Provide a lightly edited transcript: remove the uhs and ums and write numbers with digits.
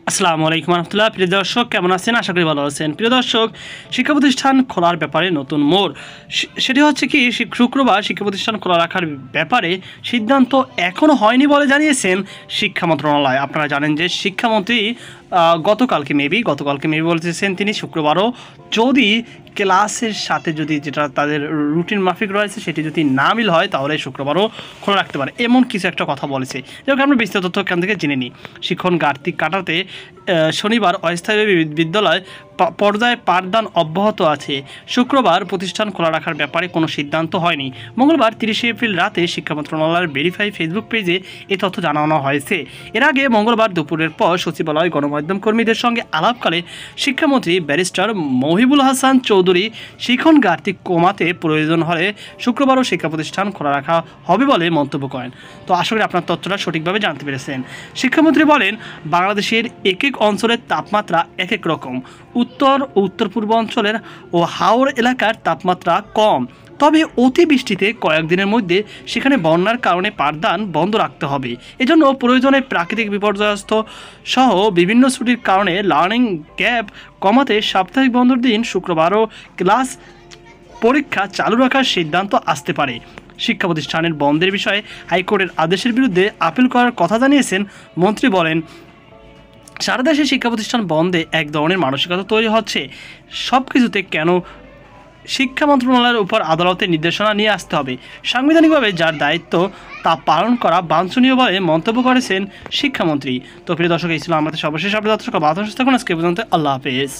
আসসালামু আলাইকুম রহমতুল্লাহ। প্রিয় দর্শক, কেমন আছেন? আশা করি ভালো আছেন। প্রিয় দর্শক, শিক্ষা প্রতিষ্ঠান খোলার ব্যাপারে নতুন মোড়। সেটি হচ্ছে কি, শুক্রবার শিক্ষা প্রতিষ্ঠান খোলা রাখার ব্যাপারে সিদ্ধান্ত এখনও হয়নি বলে জানিয়েছেন শিক্ষা মন্ত্রণালয়। আপনারা জানেন যে শিক্ষামন্ত্রী গতকালকে মেবি বলতেছেন তিনি শুক্রবারও যদি ক্লাসের সাথে যদি যেটা তাদের রুটিন মাফিক রয়েছে সেটি যদি না মিল হয় তাহলে শুক্রবারও খোলা রাখতে পারে, এমন কিছু একটা কথা বলেছে। যাই আমরা বিস্তারিত তথ্য এখান থেকে জেনে নিই। শিক্ষণ ঘাটতি কাটাতে শনিবার অস্থায়ী বিদ্যালয় পর্যায়ে পাঠদান অব্যাহত আছে। শুক্রবার প্রতিষ্ঠান খোলা রাখার ব্যাপারে কোনো সিদ্ধান্ত হয়নি। মঙ্গলবার 30 এপ্রিল রাতে শিক্ষা মন্ত্রণালয়ের ভেরিফাই ফেসবুক পেজে এই তথ্য জানানো হয়েছে। এর আগে মঙ্গলবার দুপুরের পর সচিবালয় গণমাধ্যম কর্মীদের সঙ্গে আলাপকালে শিক্ষামন্ত্রী ব্যারিস্টার মহিবুল হাসান চৌধুরী শিক্ষণ ঘাটতি কমাতে প্রয়োজন হলে শুক্রবারও শিক্ষা প্রতিষ্ঠান খোলা রাখা হবে বলে মন্তব্য করেন। তো আশা করি আপনার তথ্যটা সঠিকভাবে জানতে পেরেছেন। শিক্ষামন্ত্রী বলেন, বাংলাদেশের এক এক অঞ্চলের তাপমাত্রা এক এক রকম। উত্তর পূর্ব অঞ্চলের ও হাওর এলাকার তাপমাত্রা কম, তবে অতিবৃষ্টিতে কয়েকদিনের মধ্যে সেখানে বন্যার কারণে পাঠদান বন্ধ রাখতে হবে। এজন্য প্রয়োজনে প্রাকৃতিক বিপর্যস্ত সহ বিভিন্ন ছুটির কারণে লার্নিং গ্যাপ কমাতে সাপ্তাহিক বন্ধের দিন শুক্রবারও ক্লাস পরীক্ষা চালু রাখার সিদ্ধান্ত আসতে পারে। শিক্ষা প্রতিষ্ঠানের বন্ধের বিষয়ে হাইকোর্টের আদেশের বিরুদ্ধে আপিল করার কথা জানিয়েছেন মন্ত্রী। বলেন, সারা দেশে শিক্ষা প্রতিষ্ঠান বন্ধে এক ধরনের মানসিকতা তৈরি হচ্ছে। সব কিছুতে কেন শিক্ষা মন্ত্রণালয়ের উপর আদালতের নির্দেশনা নিয়ে আসতে হবে? সাংবিধানিকভাবে যার দায়িত্ব তা পালন করা বাঞ্ছনীয় বলে মন্তব্য করেছেন শিক্ষামন্ত্রী। তো প্রিয় দর্শক, এই ছিল আমাদের সর্বশেষ আপডেট। আজকে পর্যন্ত আল্লাহ হাফেজ।